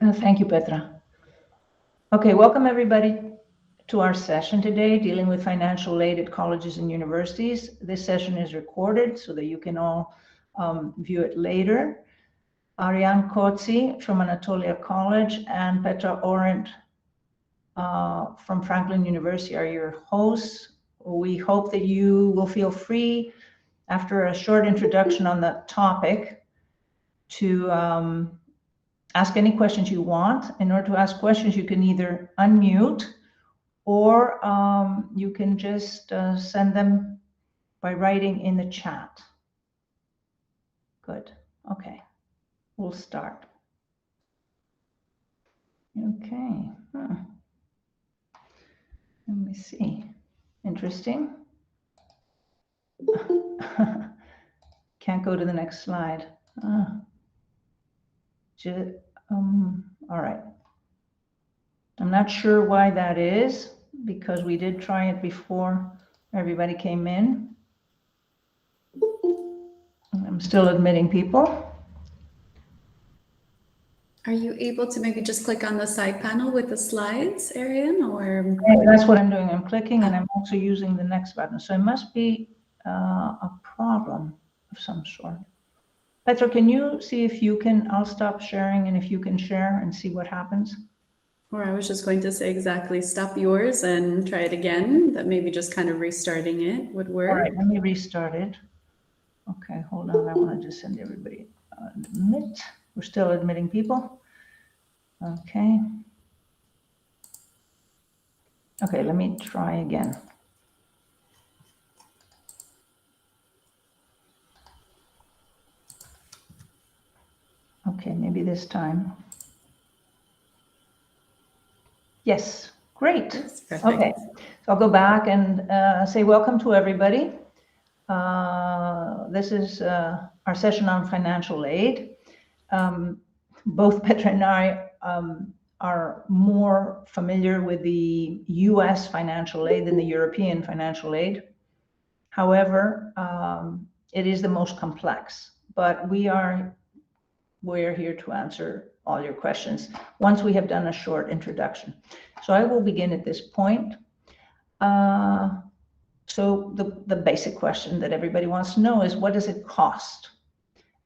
Thank you, Petra. Okay, welcome everybody to our session today, dealing with financial aid at colleges and universities. This session is recorded so that you can all view it later. Ariane Kotzi from Anatolia College and Petra Orent from Franklin University are your hosts. We hope that you will feel free, after a short introduction on the topic, to ask any questions you want. In order to ask questions, you can either unmute or you can just send them by writing in the chat. Good. Okay, we'll start. Okay. Let me see. Interesting. Can't go to the next slide. All right. I'm not sure why that is, because we did try it before everybody came in. I'm still admitting people. Are you able to maybe just click on the side panel with the slides, Ariane, or? That's what I'm doing. I'm clicking and I'm also using the next button. So it must be a problem of some sort. Petra, can you see if you can, I'll stop sharing and if you can share and see what happens? Or I was just going to say exactly, stop yours and try it again. That maybe just kind of restarting it would work. All right, let me restart it. Okay, hold on. I want to just send everybody admit. We're still admitting people. Okay. Okay, let me try again. Okay, maybe this time. Yes, great. Okay, so I'll go back and say welcome to everybody. This is our session on financial aid. Both Petra and I are more familiar with the US financial aid than the European financial aid. However, it is the most complex, but we're here to answer all your questions once we have done a short introduction. So I will begin at this point. So the basic question that everybody wants to know is, what does it cost?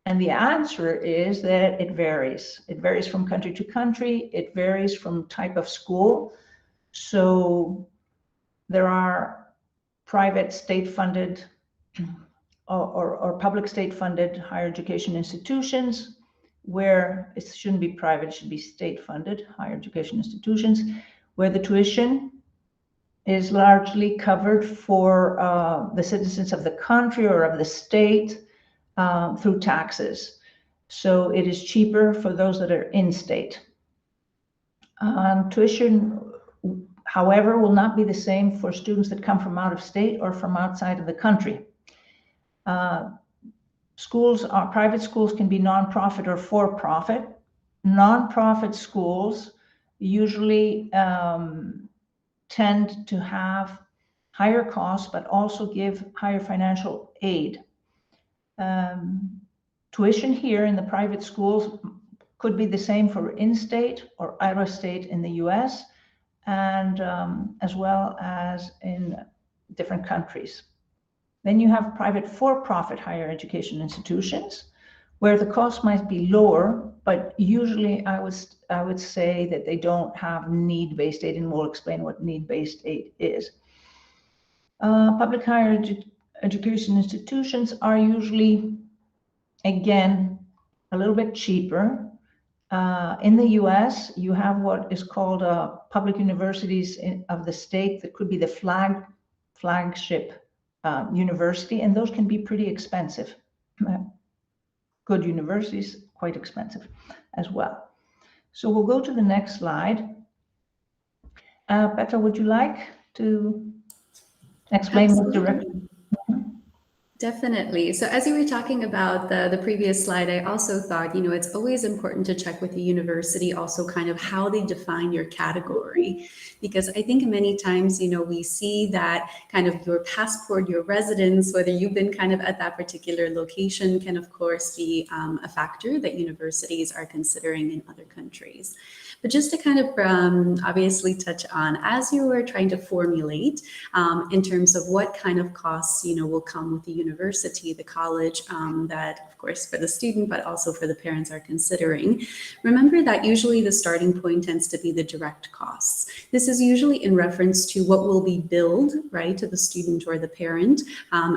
And the answer is that it varies. It varies from country to country. It varies from type of school. So there are private state-funded or public state-funded higher education institutions where it shouldn't be private, it should be state-funded higher education institutions, where the tuition is largely covered for the citizens of the country or of the state through taxes. So it is cheaper for those that are in state. Tuition, however, will not be the same for students that come from out of state or from outside of the country. Private schools can be nonprofit or for-profit. Nonprofit schools usually tend to have higher costs, but also give higher financial aid. Tuition here in the private schools could be the same for in-state or out-of-state in the US, and as well as in different countries. Then you have private for-profit higher education institutions where the cost might be lower, but usually I would say that they don't have need-based aid, and we'll explain what need-based aid is. Public higher education institutions are usually, again, a little bit cheaper. In the US, you have what is called public universities of the state that could be the flagship university, and those can be pretty expensive. Good universities, quite expensive as well. So we'll go to the next slide. Petra, would you like to explain what direction? Definitely. So as you were talking about the previous slide, I also thought, it's always important to check with the university also kind of how they define your category. Because I think many times, we see that kind of your passport, your residence, whether you've been kind of at that particular location can, of course, be a factor that universities are considering in other countries. But just to kind of obviously touch on, as you were trying to formulate in terms of what kind of costs, will come with the university, the college, that of course for the student, but also for the parents are considering, remember that usually the starting point tends to be the direct costs. This is usually in reference to what will be billed, right, to the student or the parent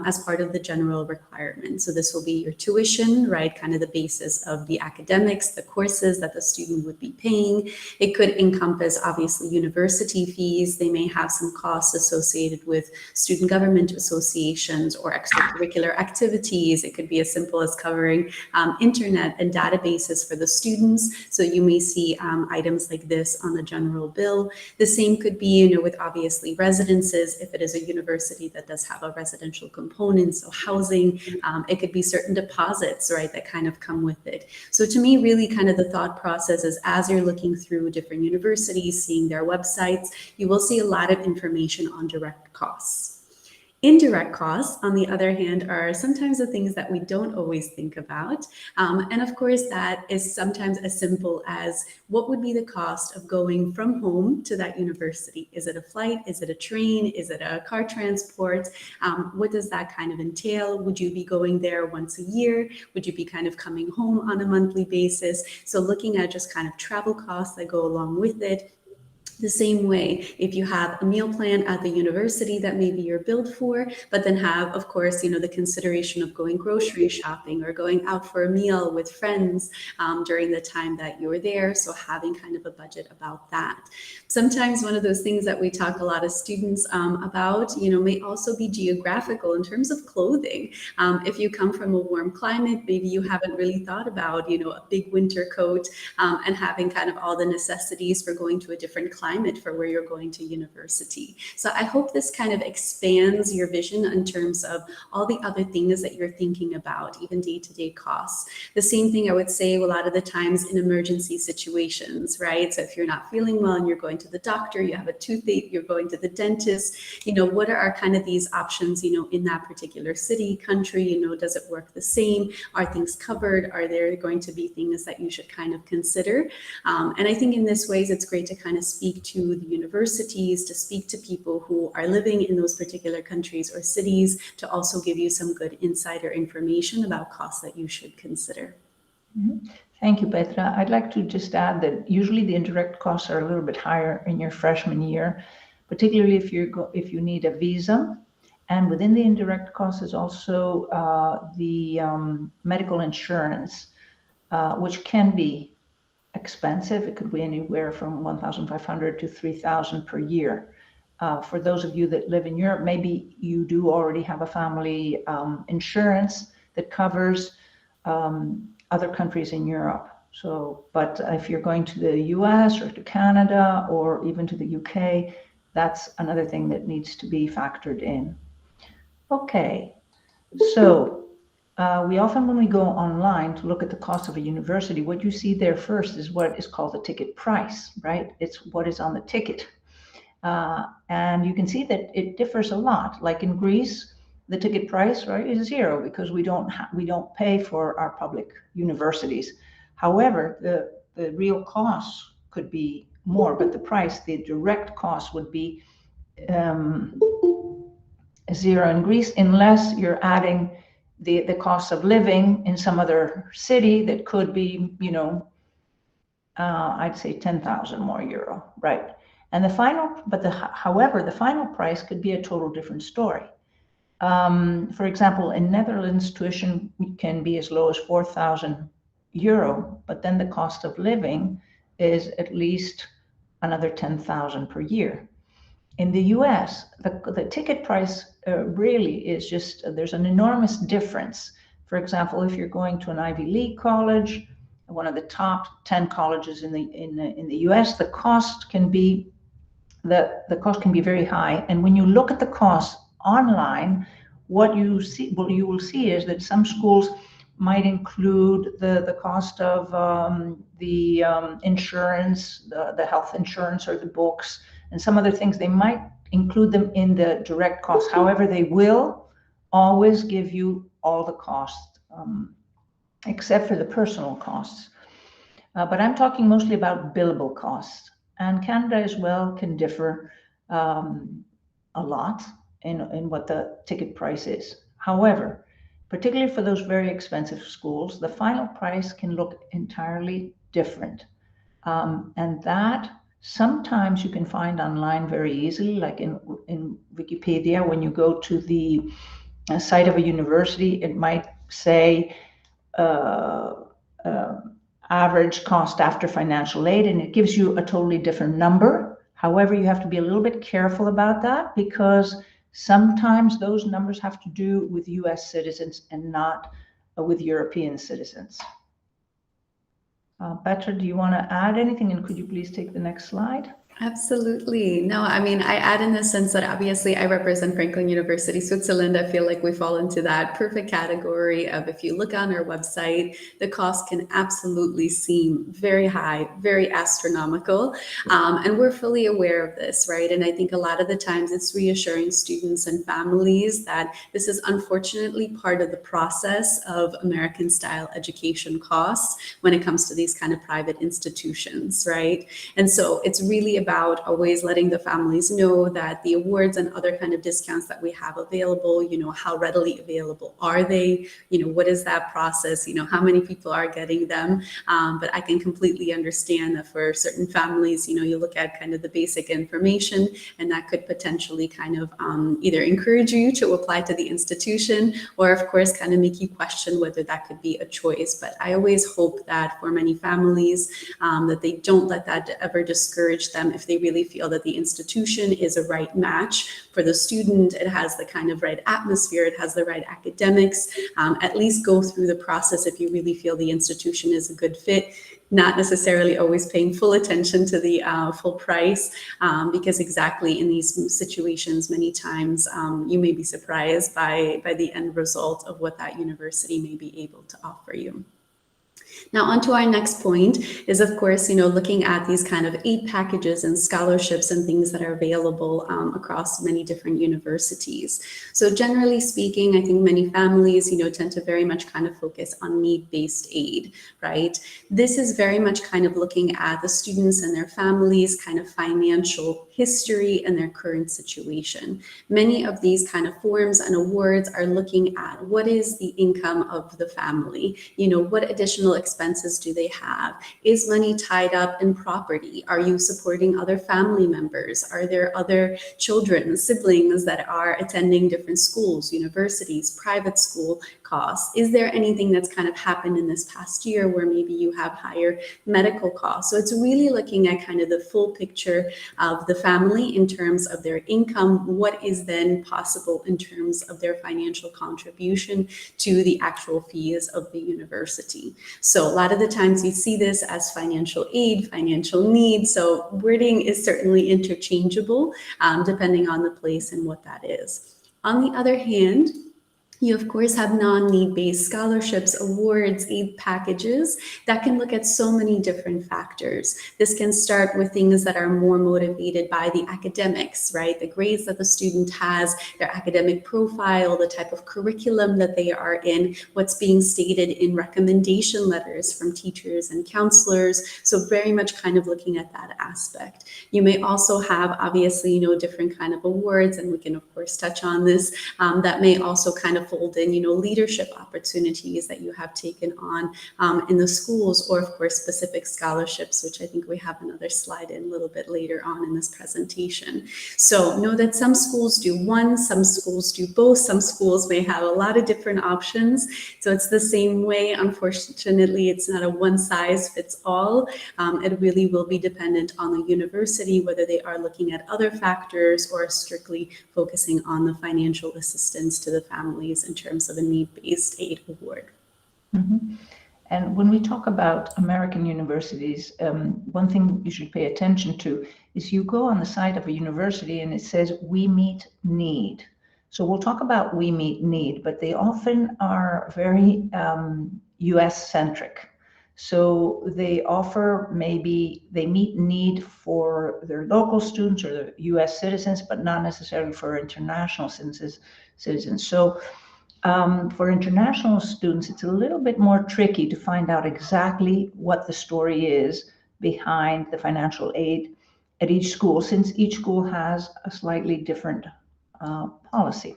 as part of the general requirement. So this will be your tuition, right, kind of the basis of the academics, the courses that the student would be paying. It could encompass obviously university fees. They may have some costs associated with student government associations or extracurricular activities. It could be as simple as covering internet and databases for the students. So you may see items like this on the general bill. The same could be, with obviously residences, if it is a university that does have a residential component, so housing. It could be certain deposits, right, that kind of come with it. So to me, really kind of the thought process is as you're looking through different universities, seeing their websites, you will see a lot of information on direct costs. Indirect costs, on the other hand, are sometimes the things that we don't always think about. And of course, that is sometimes as simple as what would be the cost of going from home to that university? Is it a flight? Is it a train? Is it a car transport? What does that kind of entail? Would you be going there once a year? Would you be kind of coming home on a monthly basis? So looking at just kind of travel costs that go along with it. The same way, if you have a meal plan at the university that maybe you're billed for, but then have, of course, the consideration of going grocery shopping or going out for a meal with friends during the time that you're there. So having kind of a budget about that. Sometimes one of those things that we talk a lot of students about, may also be geographical in terms of clothing. If you come from a warm climate, maybe you haven't really thought about, a big winter coat and having kind of all the necessities for going to a different climate for where you're going to university. So I hope this kind of expands your vision in terms of all the other things that you're thinking about, even day-to-day costs. The same thing I would say a lot of the times in emergency situations, right? So if you're not feeling well and you're going to the doctor, you have a toothache, you're going to the dentist, what are kind of these options, in that particular city, country, does it work the same? Are things covered? Are there going to be things that you should kind of consider? And I think in this ways, it's great to kind of speak to the universities, to speak to people who are living in those particular countries or cities, to also give you some good insider information about costs that you should consider. Mm-hmm. Thank you, Petra. I'd like to just add that usually the indirect costs are a little bit higher in your freshman year, particularly if you need a visa. And within the indirect costs is also the medical insurance, which can be expensive. It could be anywhere from 1,500 to 3,000 per year. For those of you that live in Europe, maybe you do already have a family insurance that covers other countries in Europe. So, but if you're going to the US or to Canada or even to the UK, that's another thing that needs to be factored in. Okay, so we often, when we go online to look at the cost of a university, what you see there first is what is called the ticket price, right? It's what is on the ticket. And you can see that it differs a lot. Like in Greece, the ticket price, right, is zero because we don't pay for our public universities. However, the real costs could be more, but the direct cost would be zero in Greece, unless you're adding the cost of living in some other city that could be, I'd say 10,000 more euro, right? And however, the final price could be a total different story. For example, in Netherlands, tuition can be as low as 4,000 euro, but then the cost of living is at least another 10,000 per year. In the US, the ticket price really is just, there's an enormous difference. For example, if you're going to an Ivy League college, one of the top 10 colleges in the US, the cost can be very high. And when you look at the cost online, what you will see is that some schools might include the cost of the insurance, the health insurance or the books, and some other things. They might include them in the direct cost. However, they will always give you all the costs, except for the personal costs. But I'm talking mostly about billable costs. And Canada as well can differ a lot in what the ticket price is. However, particularly for those very expensive schools, the final price can look entirely different. And that sometimes you can find online very easily, like in Wikipedia. When you go to the site of a university, it might say average cost after financial aid, and it gives you a totally different number. However, you have to be a little bit careful about that, because sometimes those numbers have to do with US citizens and not with European citizens. Petra, do you want to add anything? And could you please take the next slide? Absolutely. No, I mean, I add in the sense that obviously I represent Franklin University, Switzerland. I feel like we fall into that perfect category of, if you look on our website, the cost can absolutely seem very high, very astronomical. And we're fully aware of this, right? And I think a lot of the times it's reassuring students and families that this is unfortunately part of the process of American style education costs when it comes to these kind of private institutions, right? And so it's really about always letting the families know that the awards and other kind of discounts that we have available, you know, how readily available are they? You know, what is that process? You know, how many people are getting them? But I can completely understand that for certain families, you know, you look at kind of the basic information, and that could potentially kind of either encourage you to apply to the institution, or of course, kind of make you question whether that could be a choice. But I always hope that for many families, that they don't let that ever discourage them if they really feel that the institution is a right match for the student. It has the kind of right atmosphere, it has the right academics. At least go through the process if you really feel the institution is a good fit, not necessarily always paying full attention to the full price, because exactly in these situations, many times you may be surprised by the end result of what that university may be able to offer you. Now, on to our next point is, of course, you know, looking at these kind of aid packages and scholarships and things that are available across many different universities. So generally speaking, I think many families, you know, tend to very much kind of focus on need-based aid, right? This is very much kind of looking at the students and their families' kind of financial history and their current situation. Many of these kind of forms and awards are looking at what is the income of the family, you know, what additional expenses do they have? Is money tied up in property? Are you supporting other family members? Are there other children, siblings that are attending different schools, universities, private school costs? Is there anything that's kind of happened in this past year where maybe you have higher medical costs? So it's really looking at kind of the full picture of the family in terms of their income. What is then possible in terms of their financial contribution to the actual fees of the university? So a lot of the times you see this as financial aid, financial need. So wording is certainly interchangeable depending on the place and what that is. On the other hand, you, of course, have non-need-based scholarships, awards, aid packages that can look at so many different factors. This can start with things that are more motivated by the academics, right? The grades that the student has, their academic profile, the type of curriculum that they are in, what's being stated in recommendation letters from teachers and counselors. So very much kind of looking at that aspect. You may also have, obviously, you know, different kind of awards, and we can, of course, touch on this, that may also kind of fold in, you know, leadership opportunities that you have taken on in the schools, or of course specific scholarships, which I think we have another slide in a little bit later on in this presentation. So know that some schools do one, some schools do both, some schools may have a lot of different options. So it's the same way. Unfortunately, it's not a one size fits all. It really will be dependent on the university, whether they are looking at other factors or strictly focusing on the financial assistance to the families in terms of a need-based aid award. Mm-hmm. And when we talk about American universities, one thing you should pay attention to is you go on the site of a university and it says, we meet need. So we'll talk about We Meet Need, but they often are very US centric. So they offer, maybe they meet need for their local students or the US citizens, but not necessarily for international citizens. So for international students, it's a little bit more tricky to find out exactly what the story is behind the financial aid at each school, since each school has a slightly different policy.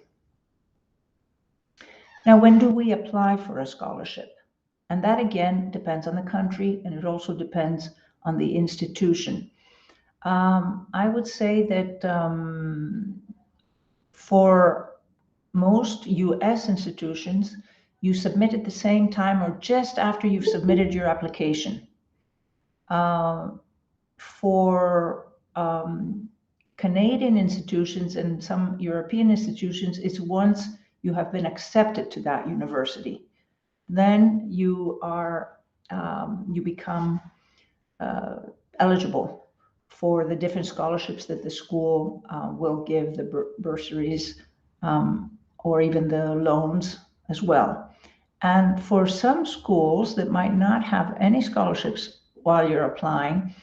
Now, when do we apply for a scholarship? And that again depends on the country, and it also depends on the institution. I would say that for most US institutions, you submit at the same time or just after you've submitted your application. For Canadian institutions and some European institutions, it's once you have been accepted to that university. Then you are you become eligible for the different scholarships that the school will give, the bursaries or even the loans as well. And for some schools that might not have any scholarships while you're applying,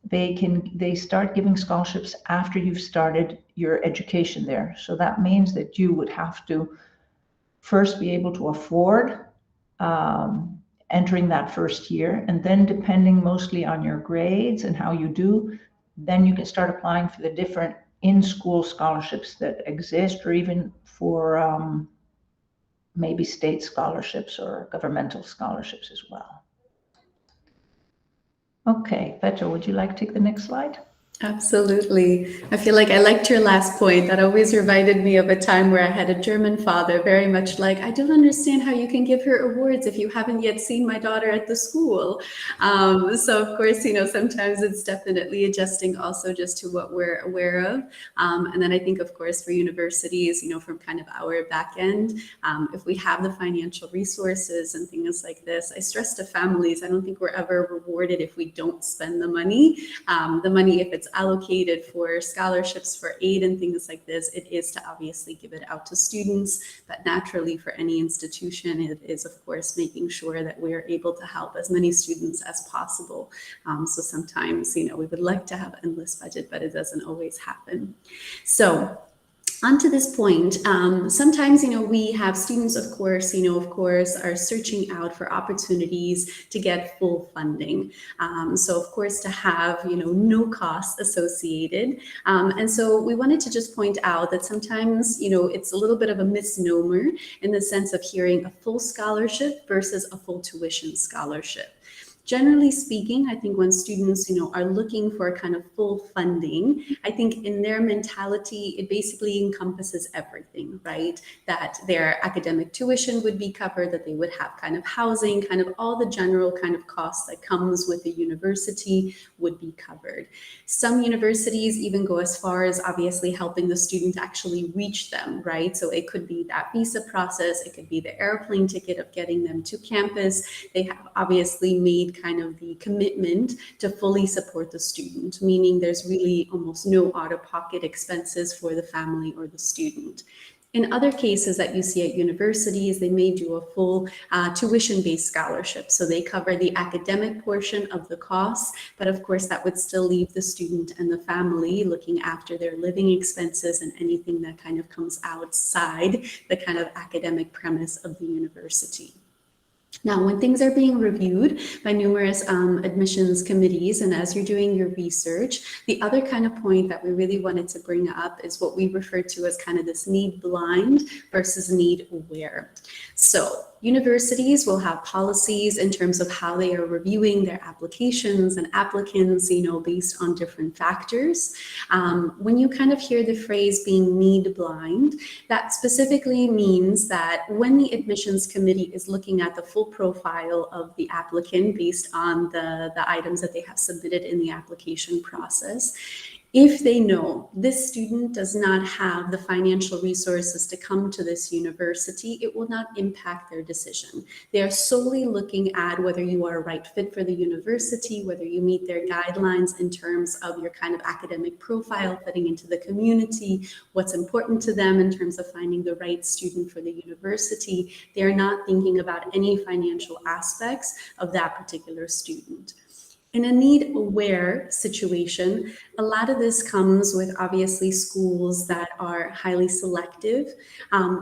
they start giving scholarships after you've started your education there. So that means that you would have to first be able to afford entering that first year, and then depending mostly on your grades and how you do, then you can start applying for the different in-school scholarships that exist, or even for maybe state scholarships or governmental scholarships as well. Okay, Petra, would you like to take the next slide? Absolutely. I feel like I liked your last point. That always reminded me of a time where I had a German father, very much like, I don't understand how you can give her awards if you haven't yet seen my daughter at the school. So of course, sometimes it's definitely adjusting also just to what we're aware of. And then I think, of course, for universities, from kind of our back end, if we have the financial resources and things like this, I stress to families, I don't think we're ever rewarded if we don't spend the money. If it's allocated for scholarships, for aid and things like this, it is to obviously give it out to students, but naturally for any institution, it is of course making sure that we are able to help as many students as possible. So sometimes, we would like to have endless budget, but it doesn't always happen. So on to this point, sometimes, we have students, of course, are searching out for opportunities to get full funding. So of course, to have, no costs associated. And so we wanted to just point out that sometimes, it's a little bit of a misnomer in the sense of hearing a full scholarship versus a full tuition scholarship. Generally speaking, I think when students, are looking for kind of full funding, I think in their mentality, it basically encompasses everything, right? That their academic tuition would be covered, that they would have kind of housing, kind of all the general kind of costs that comes with the university would be covered. Some universities even go as far as obviously helping the student actually reach them, right? So it could be that visa process, it could be the airplane ticket of getting them to campus. They have obviously made kind of the commitment to fully support the student, meaning there's really almost no out-of-pocket expenses for the family or the student. In other cases that you see at universities, they may do a full tuition-based scholarship. So they cover the academic portion of the costs, but of course that would still leave the student and the family looking after their living expenses and anything that kind of comes outside the kind of academic premise of the university. Now, when things are being reviewed by numerous admissions committees, and as you're doing your research, the other kind of point that we really wanted to bring up is what we refer to as kind of this need blind versus need aware. So universities will have policies in terms of how they are reviewing their applications and applicants, based on different factors. When you kind of hear the phrase being need blind, that specifically means that when the admissions committee is looking at the full profile of the applicant based on the items that they have submitted in the application process, If they know this student does not have the financial resources to come to this university, it will not impact their decision. They are solely looking at whether you are a right fit for the university, whether you meet their guidelines in terms of your kind of academic profile, fitting into the community, what's important to them in terms of finding the right student for the university. They're not thinking about any financial aspects of that particular student. In a need-aware situation, a lot of this comes with obviously schools that are highly selective,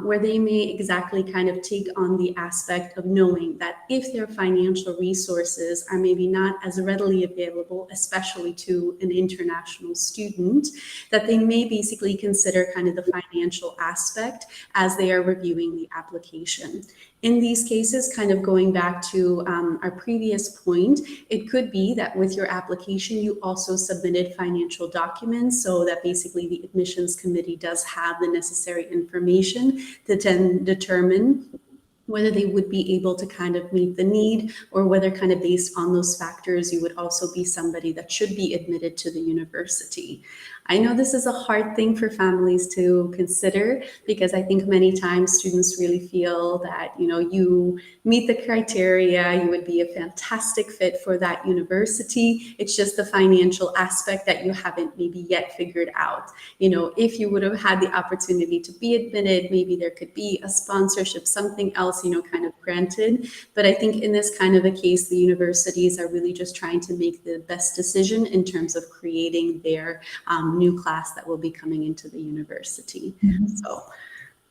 where they may exactly kind of take on the aspect of knowing that if their financial resources are maybe not as readily available, especially to an international student, that they may basically consider kind of the financial aspect as they are reviewing the application. In these cases, kind of going back to our previous point, it could be that with your application, you also submitted financial documents so that basically the admissions committee does have the necessary information to then determine whether they would be able to kind of meet the need, or whether kind of based on those factors, you would also be somebody that should be admitted to the university. I know this is a hard thing for families to consider, because I think many times students really feel that, you know, you meet the criteria, you would be a fantastic fit for that university. It's just the financial aspect that you haven't maybe yet figured out. You know, if you would have had the opportunity to be admitted, maybe there could be a sponsorship, something else, you know, kind of granted. But I think in this kind of a case, the universities are really just trying to make the best decision in terms of creating their new class that will be coming into the university. So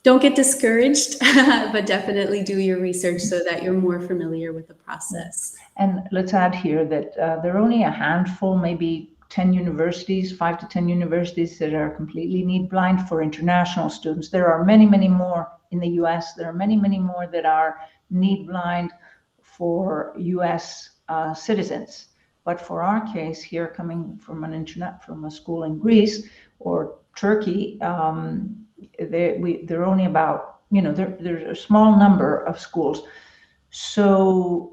don't get discouraged, but definitely do your research so that you're more familiar with the process. And let's add here that there are only a handful, maybe 10 universities, 5 to 10 universities that are completely need blind for international students. There are many, many more in the US. There are many, many more that are need blind for US citizens. But for our case here, coming from from a school in Greece or Turkey, there are only about, you know, there's a small number of schools. So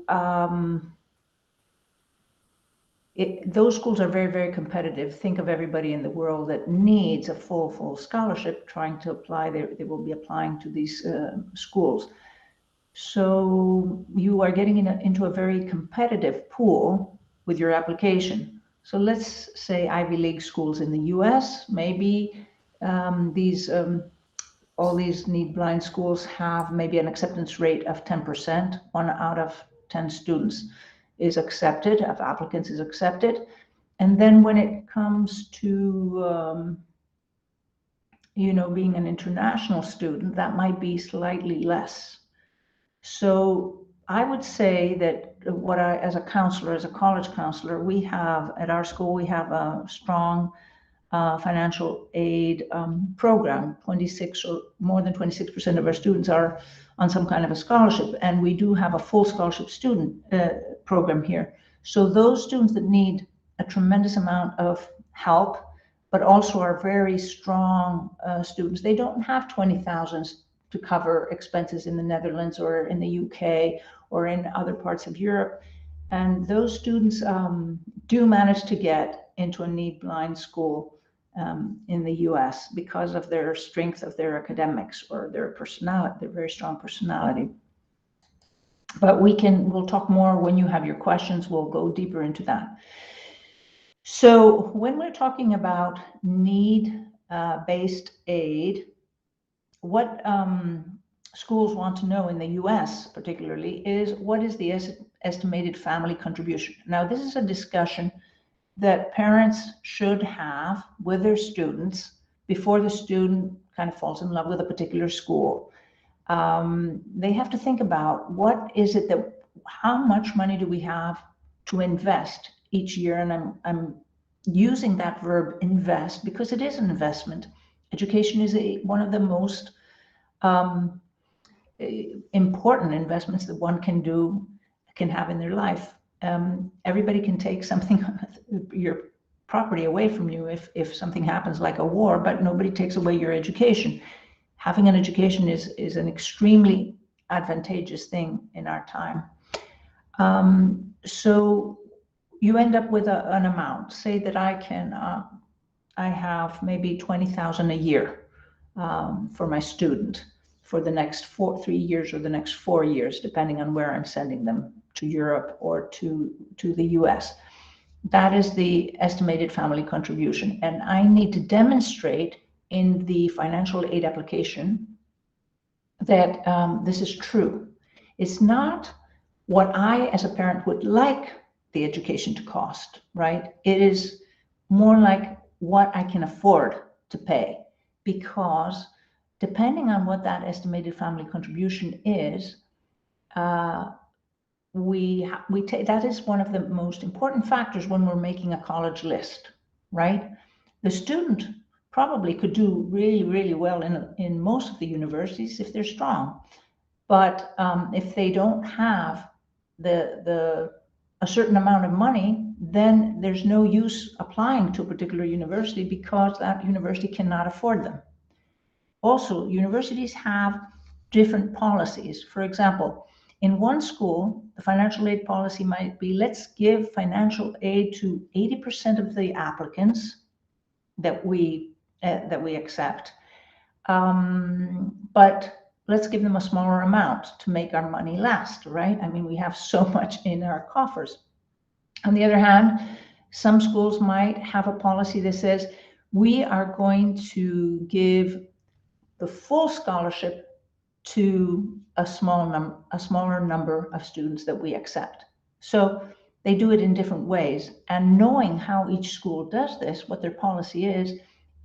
those schools are very, very competitive. Think of everybody in the world that needs a full scholarship trying to apply. They will be applying to these schools. So you are getting into a very competitive pool with your application. So let's say Ivy League schools in the US, maybe all these need blind schools have maybe an acceptance rate of 10%. 1 out of 10 students is accepted, of applicants is accepted. And then when it comes to you know, being an international student, that might be slightly less. So I would say that what I, as a counselor, as a college counselor, we have at our school, we have a strong financial aid program. 26 or more than 26% of our students are on some kind of a scholarship, and we do have a full scholarship student program here. So those students that need a tremendous amount of help, but also are very strong students, they don't have 20,000 to cover expenses in the Netherlands or in the UK or in other parts of Europe. And those students do manage to get into a need blind school in the US because of their strength of their academics or their personality, their very strong personality. But we'll talk more when you have your questions. We'll go deeper into that. So when we're talking about need-based aid, what schools want to know in the US particularly is, what is the estimated family contribution? Now, this is a discussion that parents should have with their students before the student kind of falls in love with a particular school. They have to think about what is it that, how much money do we have to invest each year? And I'm using that verb invest because it is an investment. Education is one of the most important investments that one can have in their life. Everybody can take something, your property away from you if something happens like a war, but nobody takes away your education. Having an education is an extremely advantageous thing in our time. So you end up with an amount. Say that I I have maybe 20,000 a year for my student for the next 3 years or the next 4 years, depending on where I'm sending them, to Europe or to the US. That is the estimated family contribution. And I need to demonstrate in the financial aid application that this is true. It's not what I, as a parent, would like the education to cost, right? It is more like what I can afford to pay, because depending on what that estimated family contribution is, that is one of the most important factors when we're making a college list, right? The student probably could do really, really well in most of the universities if they're strong, but if they don't have a certain amount of money, then there's no use applying to a particular university because that university cannot afford them. Also, universities have different policies. For example, in one school, the financial aid policy might be, let's give financial aid to 80% of the applicants that we accept, but let's give them a smaller amount to make our money last, right? I mean, we have so much in our coffers. On the other hand, some schools might have a policy that says, we are going to give the full scholarship to a smaller number of students that we accept. So they do it in different ways. And knowing how each school does this, what their policy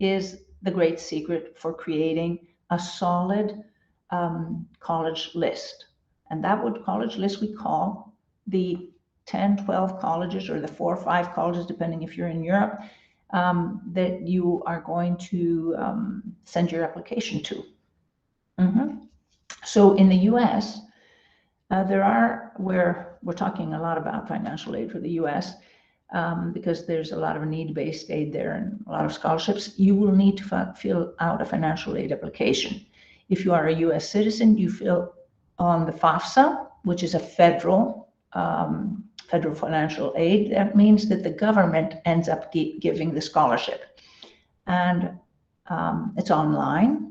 is the great secret for creating a solid college list. And that college list we call the 10, 12 colleges, or the 4 or 5 colleges, depending if you're in Europe, that you are going to send your application to. So in the US, where we're talking a lot about financial aid for the US, because there's a lot of need-based aid there and a lot of scholarships, you will need to fill out a financial aid application. If you are a US citizen, you fill on the FAFSA, which is a federal financial aid. That means that the government ends up giving the scholarship. And it's online.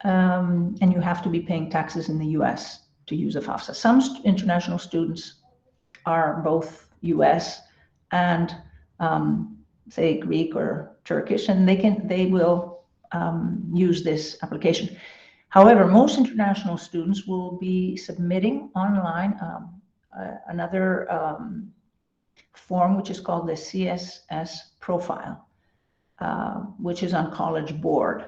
And you have to be paying taxes in the US to use a FAFSA. Some international students are both US and say Greek or Turkish, and they will use this application. However, most international students will be submitting online another form, which is called the CSS profile, which is on College Board.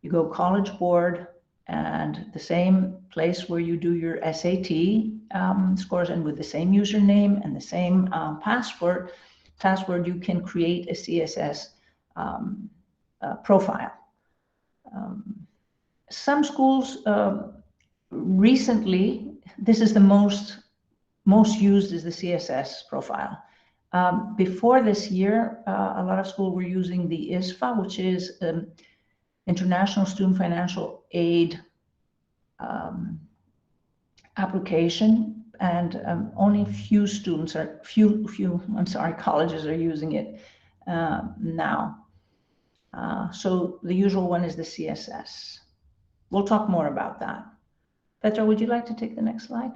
You go College Board, and the same place where you do your SAT scores, and with the same username and the same password, you can create a CSS profile. Some schools recently, this is the most used, is the CSS profile. Before this year, a lot of schools were using the ISFA, which is International Student Financial Aid application, and only colleges are using it now. So the usual one is the CSS. We'll talk more about that. Petra, would you like to take the next slide?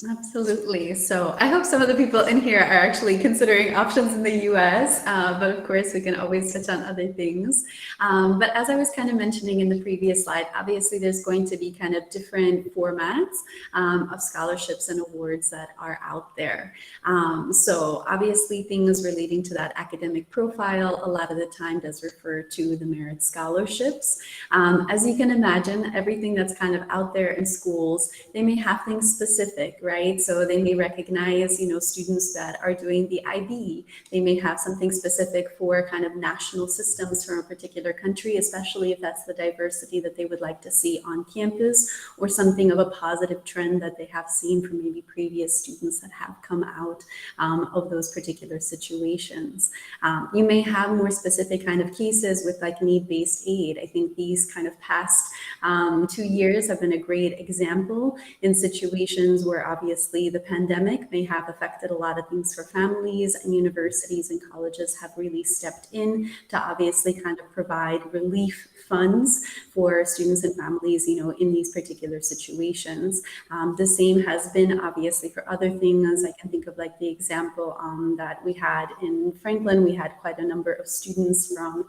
Absolutely. So I hope some of the people in here are actually considering options in the US, but of course we can always touch on other things. But as I was kind of mentioning in the previous slide, obviously there's going to be kind of different formats of scholarships and awards that are out there. So obviously things relating to that academic profile a lot of the time does refer to the merit scholarships. As you can imagine, everything that's kind of out there in schools, they may have things specific, right? So they may recognize, students that are doing the IB. They may have something specific for kind of national systems from a particular country, especially if that's the diversity that they would like to see on campus, or something of a positive trend that they have seen from maybe previous students that have come out of those particular situations. You may have more specific kind of cases with like need-based aid. I think these kind of past 2 years have been a great example in situations where obviously the pandemic may have affected a lot of things for families, and universities and colleges have really stepped in to obviously kind of provide relief funds for students and families, in these particular situations. The same has been obviously for other things. I can think of like the example that we had in Franklin. We had quite a number of students from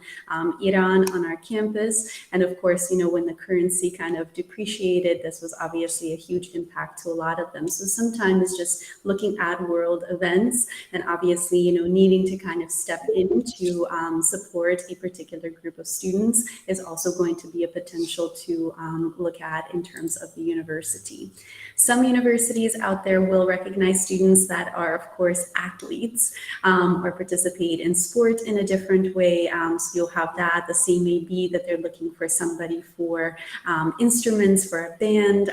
Iran on our campus. And of course, when the currency kind of depreciated, this was obviously a huge impact to a lot of them. So sometimes just looking at world events and obviously, needing to kind of step in to support a particular group of students is also going to be a potential to look at in terms of the university. Some universities out there will recognize students that are, of course, athletes or participate in sport in a different way. So you'll have that. The same may be that they're looking for somebody for instruments for a band.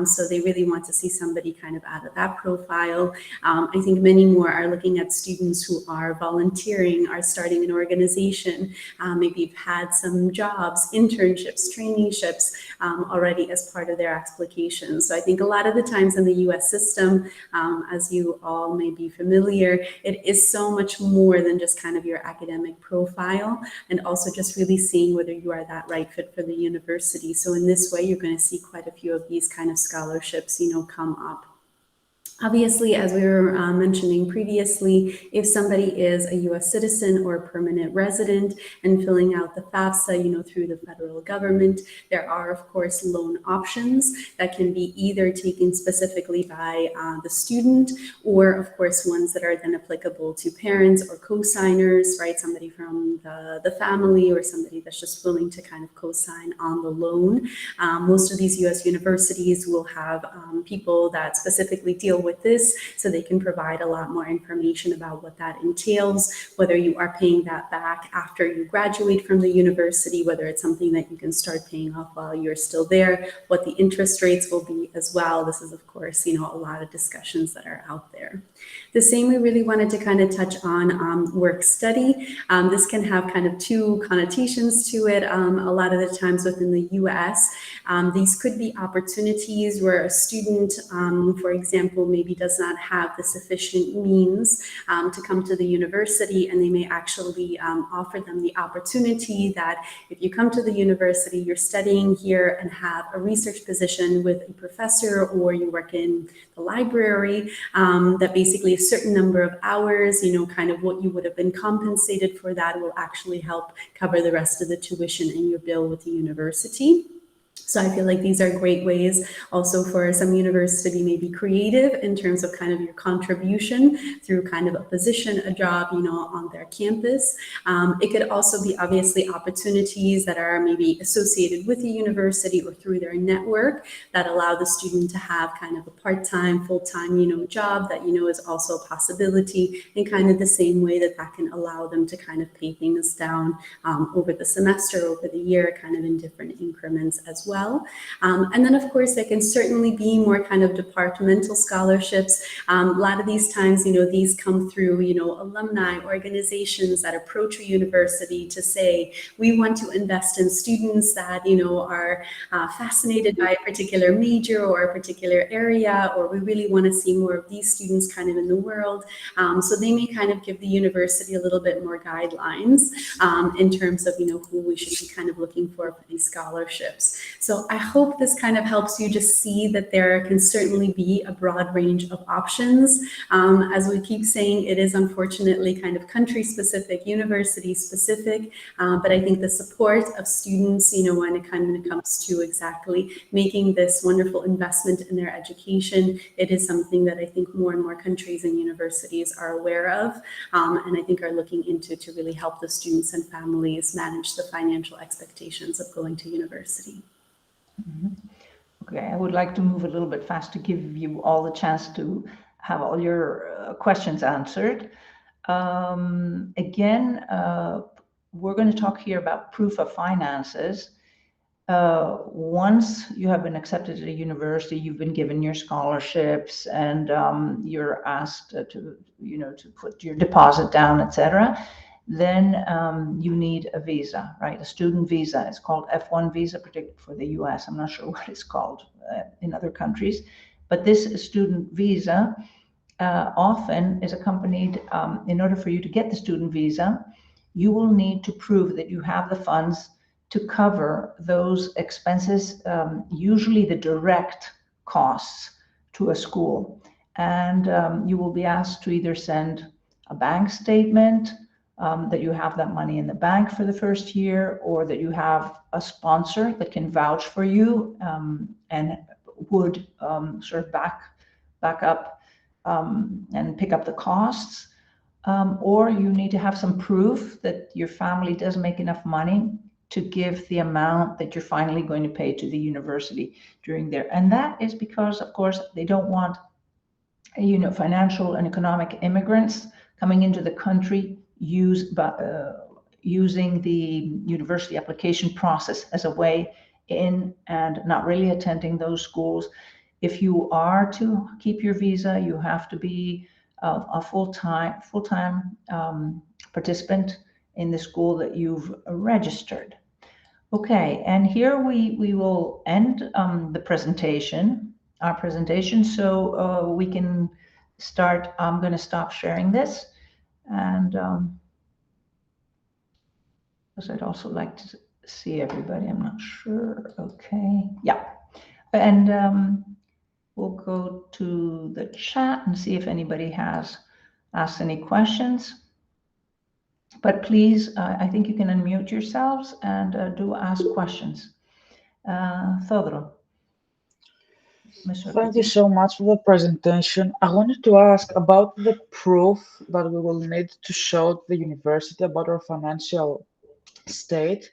So they really want to see somebody kind of out of that profile. I think many more are looking at students who are volunteering, are starting an organization, maybe have had some jobs, internships, traineeships already as part of their application. So I think a lot of the times in the US system, as you all may be familiar, it is so much more than just kind of your academic profile, and also just really seeing whether you are that right fit for the university. So in this way, you're going to see quite a few of these kind of scholarships, come up. Obviously, as we were mentioning previously, if somebody is a U.S. citizen or a permanent resident and filling out the FAFSA, through the federal government, there are, of course, loan options that can be either taken specifically by the student, or, of course, ones that are then applicable to parents or co-signers, right? Somebody from the family or somebody that's just willing to kind of co-sign on the loan. Most of these U.S. universities will have people that specifically deal with this, so they can provide a lot more information about what that entails, whether you are paying that back after you graduate from the university, whether it's something that you can start paying off while you're still there, what the interest rates will be as well. This is, of course, a lot of discussions that are out there. The same, we really wanted to kind of touch on work study. This can have kind of two connotations to it. A lot of the times within the US, these could be opportunities where a student, for example, maybe does not have the sufficient means to come to the university, and they may actually offer them the opportunity that if you come to the university, you're studying here and have a research position with a professor, or you work in the library, that basically a certain number of hours, kind of what you would have been compensated for, that will actually help cover the rest of the tuition in your bill with the university. So I feel like these are great ways also for some universities to be maybe creative in terms of kind of your contribution through kind of a position, a job, on their campus. It could also be obviously opportunities that are maybe associated with the university or through their network that allow the student to have kind of a part-time, full-time, job that, is also a possibility, in kind of the same way that can allow them to kind of pay things down over the semester, over the year, kind of in different increments as well. And then, of course, there can certainly be more kind of departmental scholarships. A lot of these times, these come through, alumni organizations that approach a university to say, we want to invest in students that, are fascinated by a particular major or a particular area, or we really want to see more of these students kind of in the world. So they may kind of give the university a little bit more guidelines in terms of, who we should be kind of looking for these scholarships. So I hope this kind of helps you just see that there can certainly be a broad range of options. As we keep saying, it is unfortunately kind of country specific, university specific, but I think the support of students, when it comes to exactly making this wonderful investment in their education, it is something that I think more and more countries and universities are aware of, and I think are looking into to really help the students and families manage the financial expectations of going to university. Okay, I would like to move a little bit fast to give you all the chance to have all your questions answered. Again, we're going to talk here about proof of finances. Once you have been accepted at a university, you've been given your scholarships, and you're asked to put your deposit down, etc. Then you need a visa, right? A student visa. It's called F1 visa, particularly for the US. I'm not sure what it's called in other countries. But this student visa often is accompanied, in order for you to get the student visa, you will need to prove that you have the funds to cover those expenses, usually the direct costs to a school. And you will be asked to either send a bank statement, that you have that money in the bank for the first year, or that you have a sponsor that can vouch for you, and would sort of back up and pick up the costs. Or you need to have some proof that your family does make enough money to give the amount that you're finally going to pay to the university during there. And that is because, of course, they don't want, financial and economic immigrants coming into the country using the university application process as a way in and not really attending those schools. If you are to keep your visa, you have to be a full-time participant in the school that you've registered. Okay, and here we will end our presentation, so we can start. I'm going to stop sharing this, and because I'd also like to see everybody. I'm not sure. Okay, yeah, and we'll go to the chat and see if anybody has asked any questions. But please, I think you can unmute yourselves and do ask questions. Theodoro. Thank you so much for the presentation. I wanted to ask about the proof that we will need to show the university about our financial state.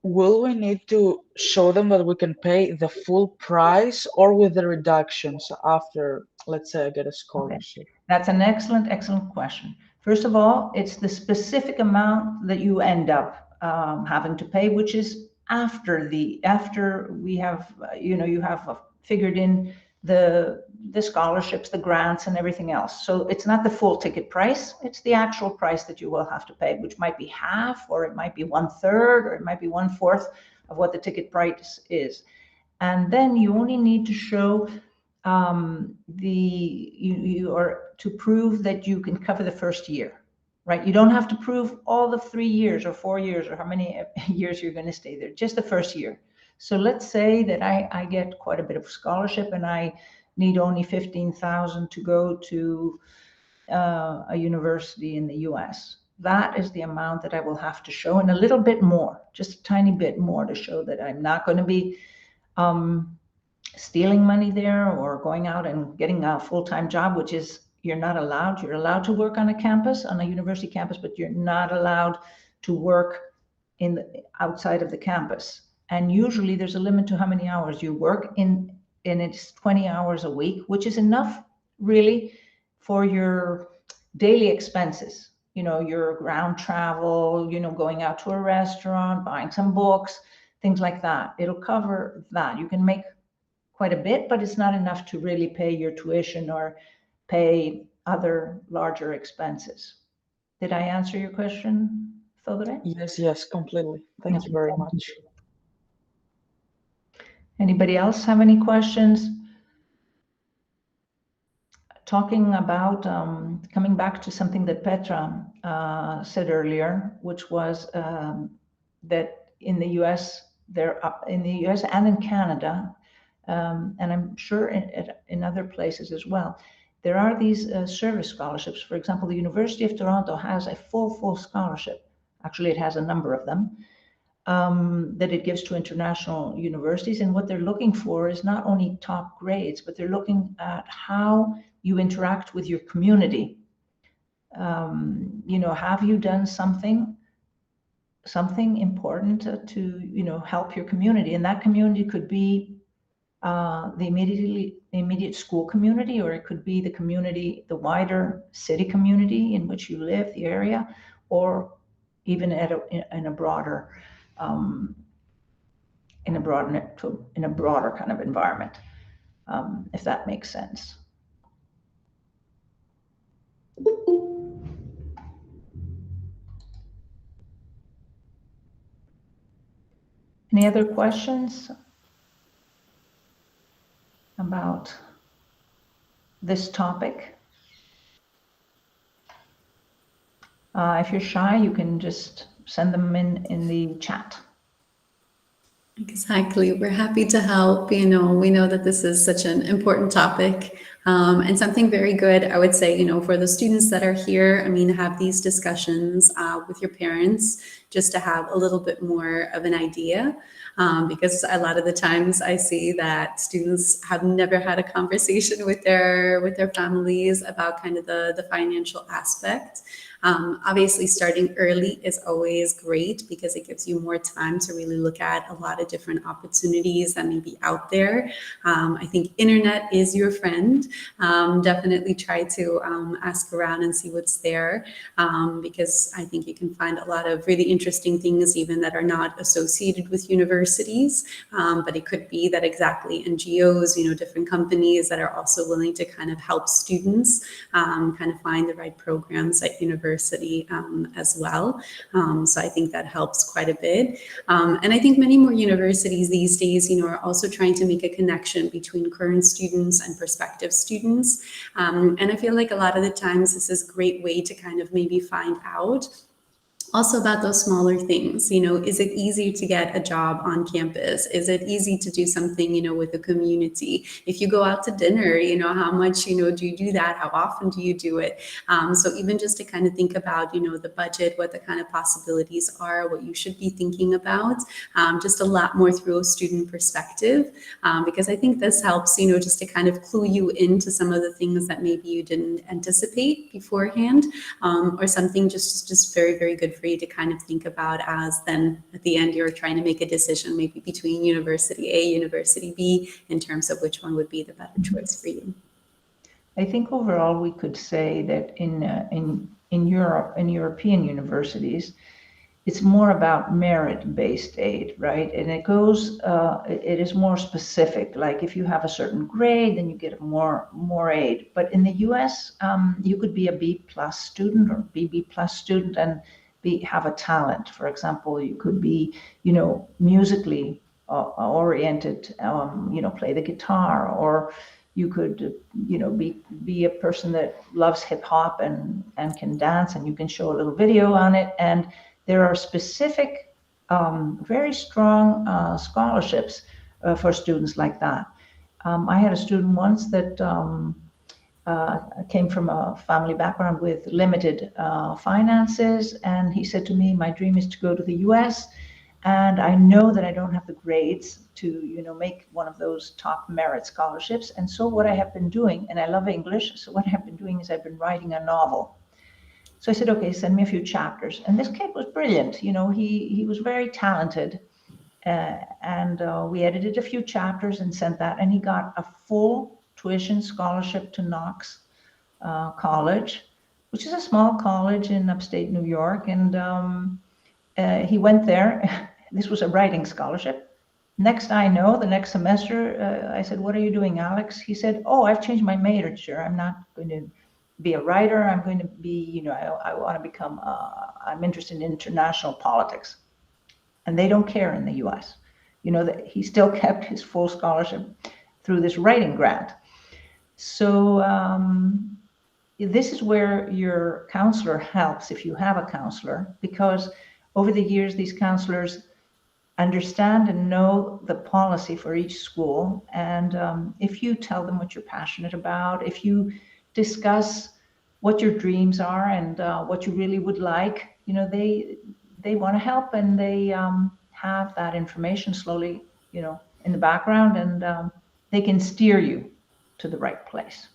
Will we need to show them that we can pay the full price, or with the reductions after, let's say, I get a scholarship? Okay. That's an excellent question. First of all, it's the specific amount that you end up having to pay, which is after we have, you have figured in the scholarships, the grants, and everything else. So it's not the full ticket price, it's the actual price that you will have to pay, which might be half, or it might be 1/3, or it might be 1/4 of what the ticket price is. And then you only need to show you are to prove that you can cover the first year, right? You don't have to prove all the 3 years or 4 years or how many years you're going to stay there, just the first year. So let's say that I get quite a bit of scholarship and I need only 15,000 to go to a university in the US. That is the amount that I will have to show, and a little bit more, just a tiny bit more, to show that I'm not going to be stealing money there or going out and getting a full-time job, which is you're not allowed. You're allowed to work on a campus, on a university campus, but you're not allowed to work outside of the campus. And usually there's a limit to how many hours you work and it's 20 hours a week, which is enough really for your daily expenses, your ground travel, going out to a restaurant, buying some books, things like that. It'll cover that. You can make quite a bit, but it's not enough to really pay your tuition or pay other larger expenses. Did I answer your question, Theodore? Yes, completely. Thank you very much. Anybody else have any questions? Talking about, coming back to something that Petra said earlier, which was that in the US, in the US and in Canada, and I'm sure in other places as well, there are these service scholarships. For example, the University of Toronto has a full scholarship. Actually, it has a number of them that it gives to international universities. And what they're looking for is not only top grades, but they're looking at how you interact with your community. Have you done something important to help your community? And that community could be the immediate school community, or it could be the community, the wider city community in which you live, the area, or even in a broader kind of environment, if that makes sense. Any other questions? about this topic. If you're shy, you can just send them in the chat. Exactly. We're happy to help. We know that this is such an important topic, and something very good, I would say, for the students that are here, have these discussions with your parents just to have a little bit more of an idea. Because a lot of the times I see that students have never had a conversation with their families about kind of the financial aspect. Obviously, starting early is always great because it gives you more time to really look at a lot of different opportunities that may be out there. I think internet is your friend. Definitely try to ask around and see what's there, because I think you can find a lot of really interesting things even that are not associated with universities, but it could be that exactly NGOs, different companies that are also willing to kind of help students kind of find the right programs at university as well. So I think that helps quite a bit. And I think many more universities these days, are also trying to make a connection between current students and prospective students. And I feel like a lot of the times this is a great way to kind of maybe find out also about those smaller things. Is it easy to get a job on campus? Is it easy to do something, with the community? If you go out to dinner, how much, do you do that? How often do you do it? So even just to kind of think about, the budget, what the kind of possibilities are, what you should be thinking about, just a lot more through a student perspective, because I think this helps, just to kind of clue you into some of the things that maybe you didn't anticipate beforehand, or something just very, very good for you to kind of think about, as then at the end you're trying to make a decision maybe between University A, University B, in terms of which one would be the better choice for you. I think overall we could say that in Europe, in European universities, it's more about merit-based aid, right? And it is more specific. Like if you have a certain grade, then you get more aid. But in the US, you could be a B+ student or BB+ student and have a talent. For example, you could be, musically oriented, play the guitar, or you could, be a person that loves hip hop and can dance, and you can show a little video on it. And there are specific, very strong scholarships for students like that. I had a student once that came from a family background with limited finances, and he said to me, my dream is to go to the US, and I know that I don't have the grades to make one of those top merit scholarships. And so what I have been doing, and I love English, so what I have been doing is I've been writing a novel. So I said, okay, send me a few chapters. And this kid was brilliant. He was very talented, and we edited a few chapters and sent that, and he got a full tuition scholarship to Knox College, which is a small college in upstate New York. And he went there. This was a writing scholarship. Next I know, the next semester, I said, what are you doing, Alex? He said, oh, I've changed my major. I'm not going to be a writer. I'm going to be, I want to become, I'm interested in international politics. And they don't care in the US. That he still kept his full scholarship through this writing grant. So this is where your counselor helps, if you have a counselor, because over the years, these counselors understand and know the policy for each school. And if you tell them what you're passionate about, if you discuss what your dreams are and what you really would like, they want to help, and they have that information slowly, in the background, and they can steer you to the right place.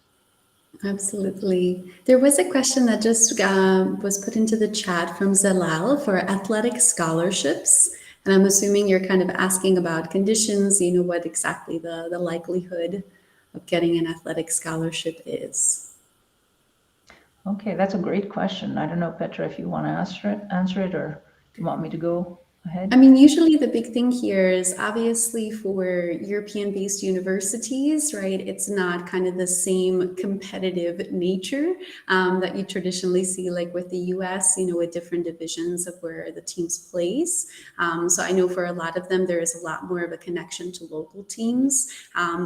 Absolutely. There was a question that just was put into the chat from Zalal for athletic scholarships. And I'm assuming you're kind of asking about conditions, what exactly the likelihood of getting an athletic scholarship is. Okay, that's a great question. I don't know, Petra, if you want to answer it, or you want me to go? ahead. I mean, usually the big thing here is obviously for European-based universities, right? It's not kind of the same competitive nature that you traditionally see, like with the US, with different divisions of where the teams place. So I know for a lot of them, there is a lot more of a connection to local teams.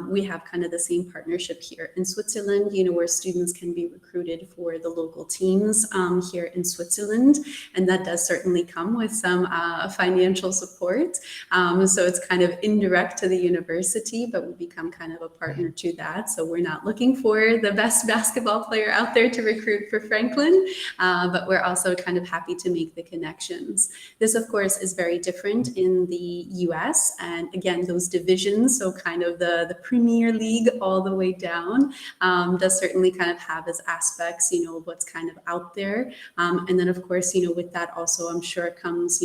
We have kind of the same partnership here in Switzerland, where students can be recruited for the local teams here in Switzerland. And that does certainly come with some financial support. So it's kind of indirect to the university, but we become kind of a partner to that. So we're not looking for the best basketball player out there to recruit for Franklin, but we're also kind of happy to make the connections. This, of course, is very different in the US. And again, those divisions, so kind of the Premier League all the way down, does certainly kind of have its aspects, what's kind of out there. And then, of course, with that also, I'm sure it comes,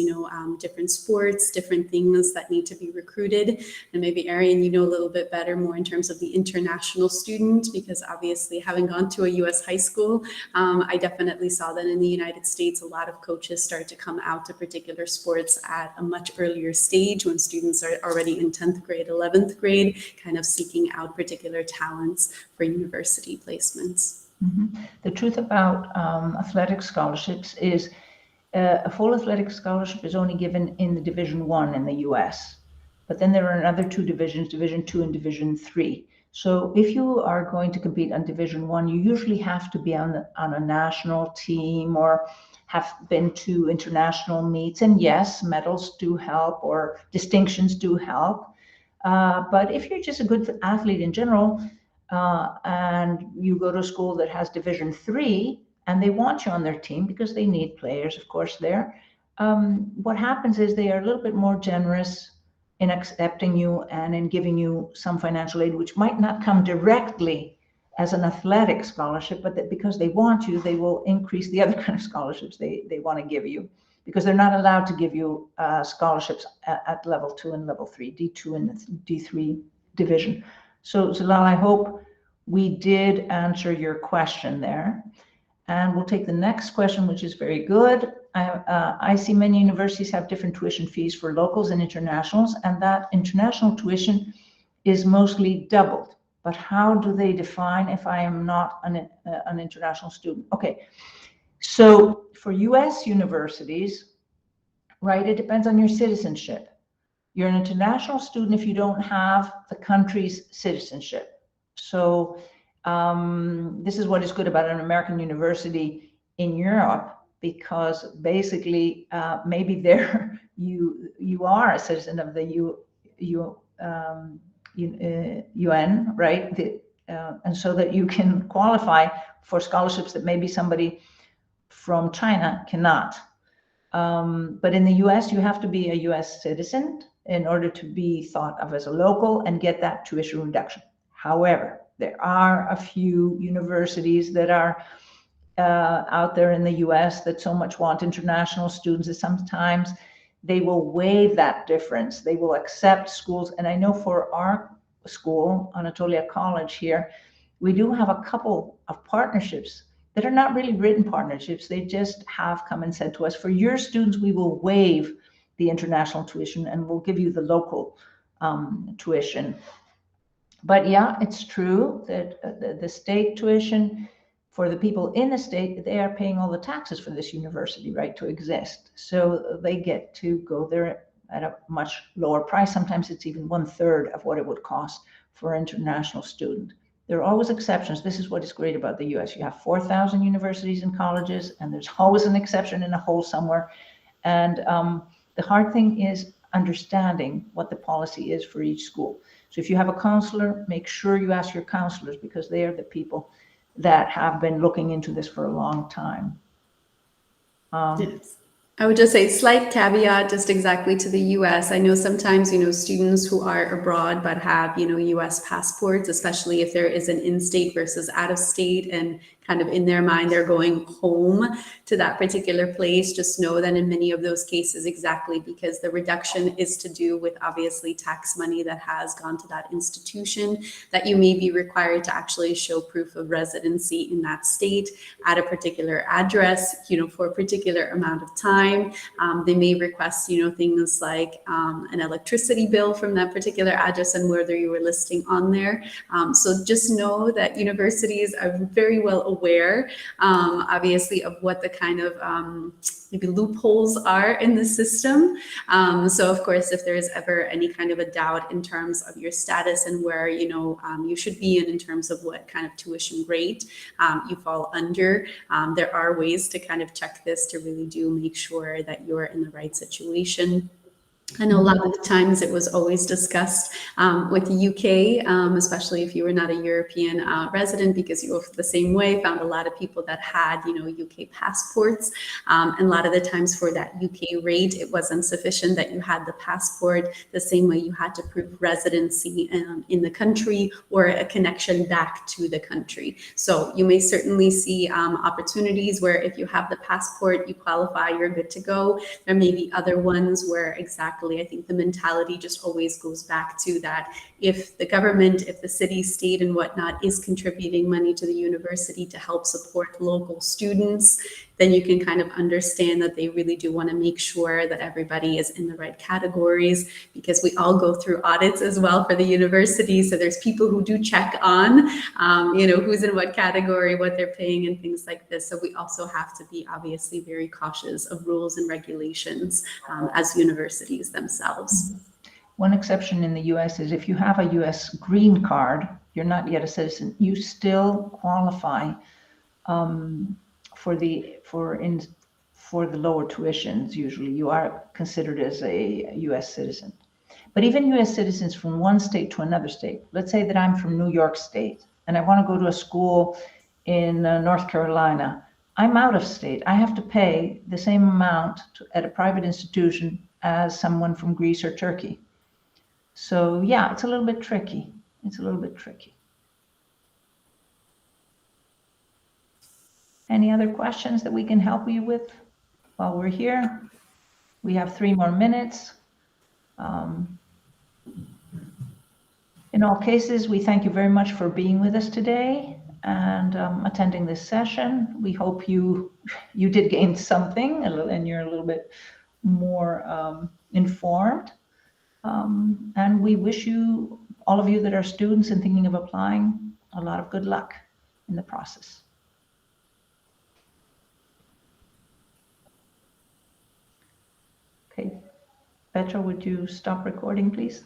different sports, different things that need to be recruited. And maybe Arian, a little bit better more in terms of the international student, because obviously having gone to a US high school, I definitely saw that in the United States, a lot of coaches start to come out to particular sports at a much earlier stage when students are already in 10th grade, 11th grade, kind of seeking out particular talents for university placements. Mm-hmm. The truth about athletic scholarships is a full athletic scholarship is only given in the Division 1 in the US, but then there are another two divisions, Division 2 and Division 3. So if you are going to compete on Division 1, you usually have to be on a national team or have been to international meets. And yes, medals do help or distinctions do help. But if you're just a good athlete in general, and you go to a school that has Division 3, and they want you on their team because they need players, of course, there. What happens is they are a little bit more generous in accepting you and in giving you some financial aid, which might not come directly as an athletic scholarship, but that because they want you, they will increase the other kind of scholarships they want to give you, because they're not allowed to give you scholarships at level 2 and level 3, D2 and D3 division. So Zalal, I hope we did answer your question there. And we'll take the next question, which is very good. I see many universities have different tuition fees for locals and internationals, and that international tuition is mostly doubled. But how do they define if I am not an international student? Okay, so for US universities, right, it depends on your citizenship. You're an international student if you don't have the country's citizenship. So this is what is good about an American university in Europe, because basically maybe there you are a citizen of the UN, right? And so that you can qualify for scholarships that maybe somebody from China cannot. But in the US, you have to be a US citizen in order to be thought of as a local and get that tuition reduction. However, there are a few universities that are out there in the US that so much want international students that sometimes they will waive that difference. They will accept schools. And I know for our school, Anatolia College here, we do have a couple of partnerships that are not really written partnerships. They just have come and said to us, for your students, we will waive the international tuition and we'll give you the local tuition. But yeah, it's true that the state tuition for the people in the state, they are paying all the taxes for this university, right, to exist. So they get to go there at a much lower price. Sometimes it's even 1/3 of what it would cost for an international student. There are always exceptions. This is what is great about the US. You have 4,000 universities and colleges, and there's always an exception in a hole somewhere. And the hard thing is understanding what the policy is for each school. So if you have a counselor, make sure you ask your counselors, because they are the people that have been looking into this for a long time. Yes. I would just say slight caveat just exactly to the US. I know sometimes, students who are abroad but have, US passports, especially if there is an in-state versus out-of-state, and kind of in their mind, they're going home to that particular place. Just know that in many of those cases, exactly because the reduction is to do with obviously tax money that has gone to that institution, that you may be required to actually show proof of residency in that state at a particular address, for a particular amount of time. They may request, things like an electricity bill from that particular address and whether you were listing on there. So just know that universities are very well aware, obviously, of what the kind of maybe loopholes are in the system. So of course, if there is ever any kind of a doubt in terms of your status and where, you should be in terms of what kind of tuition rate you fall under, there are ways to kind of check this to really do make sure that you're in the right situation. I know a lot of the times it was always discussed with the UK, especially if you were not a European resident, because you, the same way, found a lot of people that had, UK passports. And a lot of the times for that UK rate, it wasn't sufficient that you had the passport. The same way you had to prove residency in the country or a connection back to the country. So you may certainly see opportunities where if you have the passport, you qualify, you're good to go. There may be other ones where exactly, I think the mentality just always goes back to that. If the government, if the city, state, and whatnot is contributing money to the university to help support local students, then you can kind of understand that they really do want to make sure that everybody is in the right categories, because we all go through audits as well for the university. So there's people who do check on, who's in what category, what they're paying, and things like this. So we also have to be obviously very cautious of rules and regulations as universities themselves. One exception in the US is if you have a US green card, you're not yet a citizen, you still qualify for the lower tuitions. Usually you are considered as a US citizen. But even US citizens from one state to another state, let's say that I'm from New York State and I want to go to a school in North Carolina, I'm out of state. I have to pay the same amount at a private institution as someone from Greece or Turkey. So yeah, it's a little bit tricky. Any other questions that we can help you with while we're here? We have 3 more minutes. In all cases, we thank you very much for being with us today and attending this session. We hope you did gain something and you're a little bit more informed. And we wish you, all of you that are students and thinking of applying, a lot of good luck in the process. Okay, Petra, would you stop recording, please?